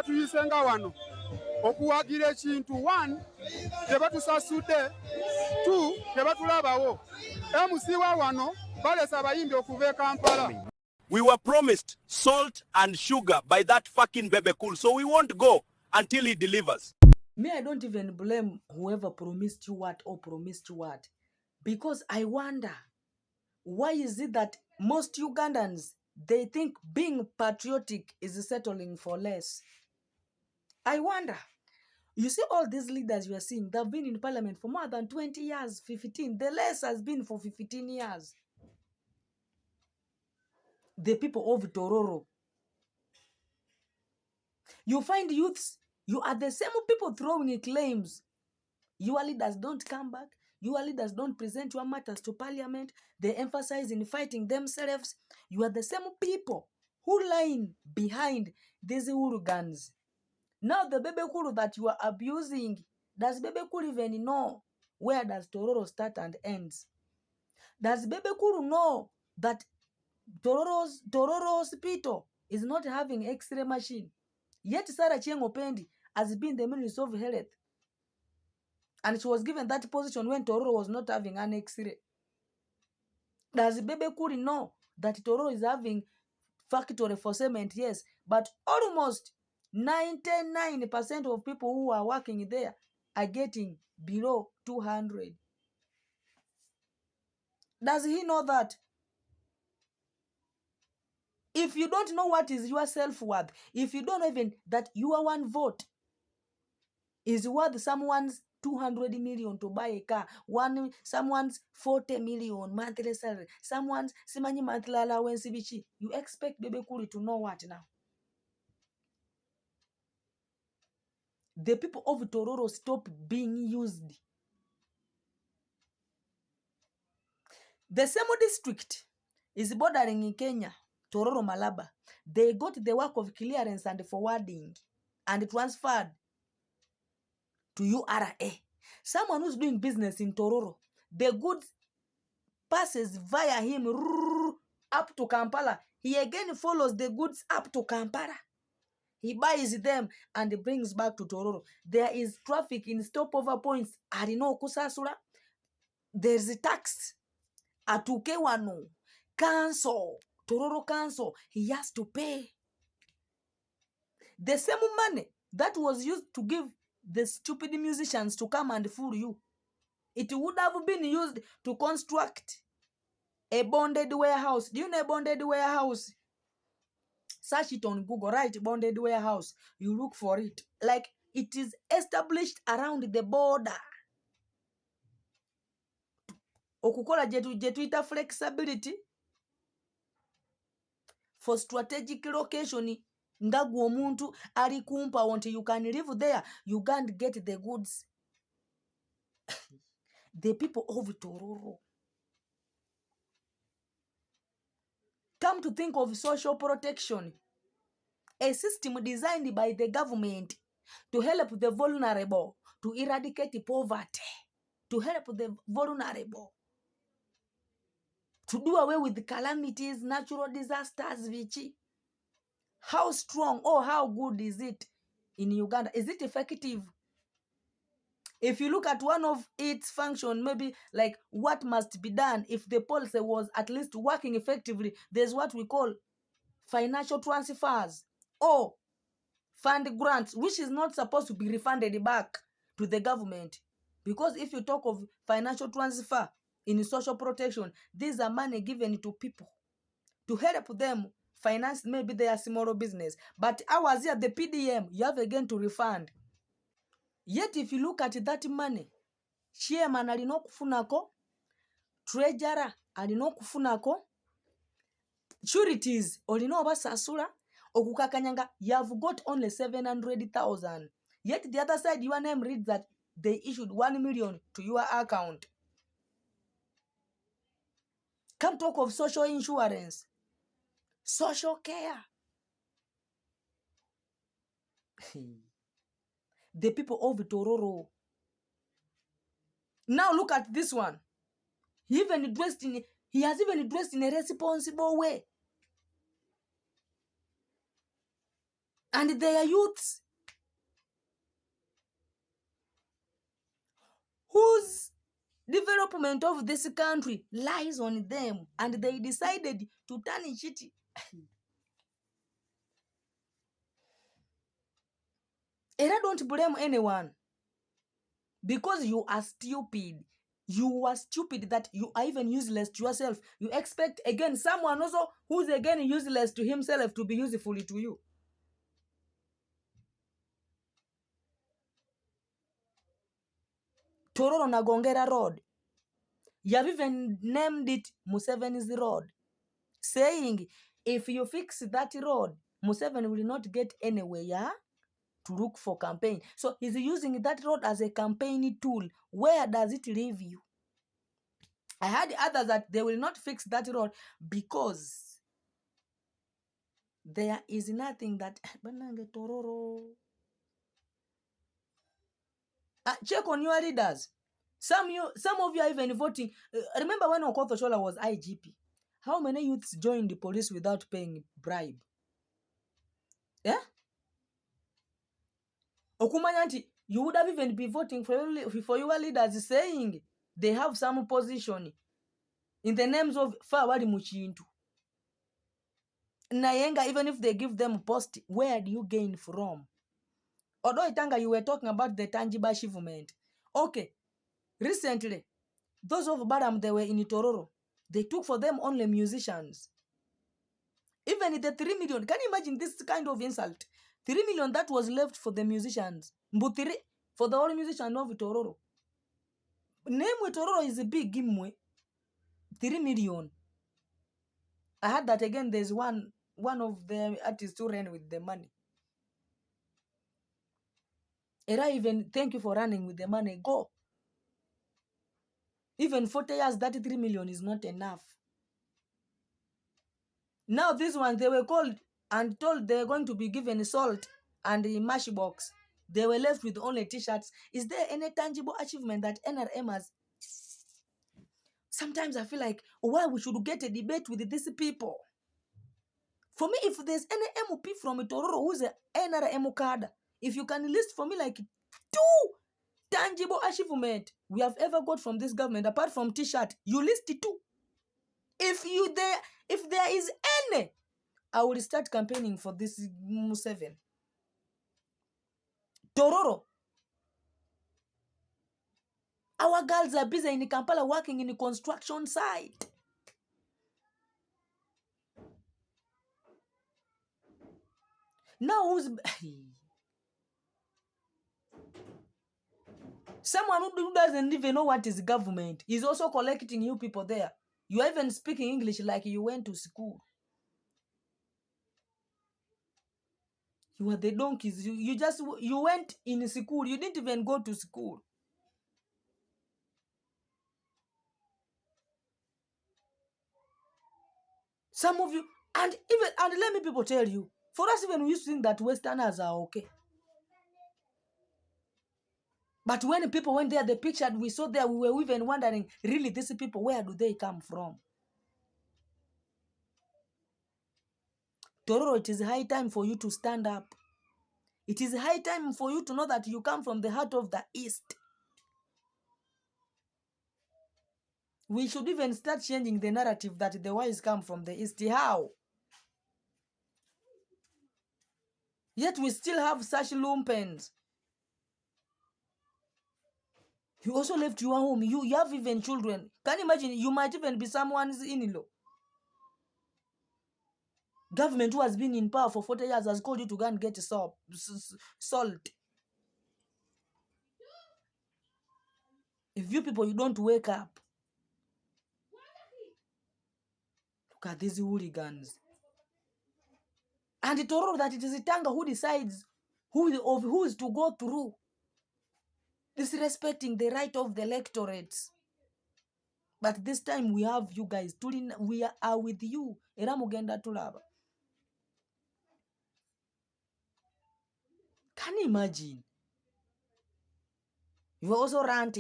batuyisenga wano okuwagira ekintu 1 tebatusasudde 2 tebatulabawo MC wa wano balesa abayimbi okuva e Kampala. We were promised salt and sugar by that fucking Bebe Cool, so we won't go until he delivers. Me, I don't even blame whoever promised you what or promised you what, because I wonder, why is it that most Ugandans, they think being patriotic is settling for less? I wonder. You see all these leaders you are seeing, they've been in parliament for more than 20 years, 15. The less has been for 15 years. The people of Tororo. You find youths, you are the same people throwing claims. Your leaders don't come back. Your leaders don't present your matters to parliament. They emphasize in fighting themselves. You are the same people who line behind these hooligans. Now the Bebe Kuru that you are abusing, does Bebe Kuru even know where does Tororo start and ends? Does Bebe Kuru know that Tororo Hospital is not having X-ray machine? Yet Sarah Chieng Opendi has been the Minister of Health. And she was given that position when Tororo was not having an X-ray. Does Bebe Kuru know that Tororo is having factory for cement? Yes. But almost 99% of people who are working there are getting below 200. Does he know that? If you don't know what is your self-worth, if you don't even that your one vote is worth someone's 200 million to buy a car, someone's 40 million monthly salary, someone's simanyi monthly allowance, you expect Bebe Kuri to know what now? The people of Tororo stop being used. The same district is bordering in Kenya, Tororo Malaba. They got the work of clearance and forwarding and transferred to URA. Someone who's doing business in Tororo, the goods passes via him up to Kampala. He again follows the goods up to Kampala. He buys them and brings back to Tororo. There is traffic in stopover points. Arino Kusasura. There's a tax. Atukewano. Council. Tororo Council. He has to pay. The same money that was used to give the stupid musicians to come and fool you, it would have been used to construct a bonded warehouse. Do you know a bonded warehouse? Search it on Google, write bonded warehouse. You look for it. Like it is established around the border. Okukola jetuita flexibility for strategic location. Ndagu omuntu ali kumpa until you can live there. You can't get the goods. The people of Tororo. Come to think of social protection, a system designed by the government to help the vulnerable, to eradicate poverty, to help the vulnerable, to do away with calamities, natural disasters, Vichy. How strong or how good is it in Uganda? Is it effective? If you look at one of its function, maybe like what must be done if the policy was at least working effectively, there's what we call financial transfers or fund grants, which is not supposed to be refunded back to the government. Because if you talk of financial transfer in social protection, these are money given to people to help them finance maybe their small business. But ours here, the PDM, you have again to refund. Yet if you look at that money, chairman alino kufunako, treasurer alino kufunako, charities olino basasula, okukakanyanga, you have got only 700,000. Yet the other side, your name reads that they issued 1 million to your account. Come talk of social insurance, social care. The people of Tororo. Now look at this one. He has even dressed in a responsible way. And they are youths whose development of this country lies on them, and they decided to tarnish it. And I don't blame anyone, because you are stupid. You are stupid that you are even useless to yourself. You expect again someone also who's again useless to himself to be useful to you. Tororo Nagongera Road, you have even named it Museveni's Road, saying if you fix that road, Museveni will not get anywhere to look for campaign. So he's using that road as a campaign tool. Where does it leave you? I heard others that they will not fix that road because there is nothing that Tororo. Check on your leaders. Some of you are even voting. Remember when Okoth Oshola was IGP? How many youths joined the police without paying bribe? Yeah? Okumanyanti, you would have even been voting for your leaders saying they have some position in the names of Fawali Muchintu. Nayenga, even if they give them post, where do you gain from? Although Itanga, you were talking about the tangible achievement. Okay, recently, those of Baram, they were in Tororo. They took for them only musicians. Even the 3 million, can you imagine this kind of insult? 3 million that was left for the musicians. Mbutiri, for the only musician of Tororo. Name with Tororo is a big giveaway. 3 million. I heard that again, there's one of the artists who ran with the money. And I even thank you for running with the money. Go. Even 40 years, that 3 million is not enough. Now this one, they were called and told they're going to be given salt and a mash box. They were left with only t-shirts. Is there any tangible achievement that NRM has? Sometimes I feel like, why we should get a debate with these people. For me, if there's any MOP from Tororo who's an NRM card, if you can list for me like 2 tangible achievement we have ever got from this government, apart from t-shirt, you list 2. If there is any, I will start campaigning for this Museveni. Tororo. Our girls are busy in Kampala working in the construction site. Now who's someone who doesn't even know what is government is also collecting you people there. You are even speaking English like you went to school. You are the donkeys. You went in school. You didn't even go to school. Some of you, and let me people tell you, for us even we used to think that Westerners are okay. But when people went there, the picture we saw there, we were even wondering, really, these people, where do they come from? Tororo, it is high time for you to stand up. It is high time for you to know that you come from the heart of the East. We should even start changing the narrative that the wise come from the East. How? Yet we still have such lumpens. You also left your home. You have even children. Can you imagine? You might even be someone's in-law. Government who has been in power for 40 years has called you to go and get salt. If you people, you don't wake up. Look at these hooligans. And it Tororo that it is Tanga who decides who is to go through. Disrespecting the right of the electorates. But this time we have you guys. We are with you. Era mugenda tulaba. Can you imagine? You are also ranting.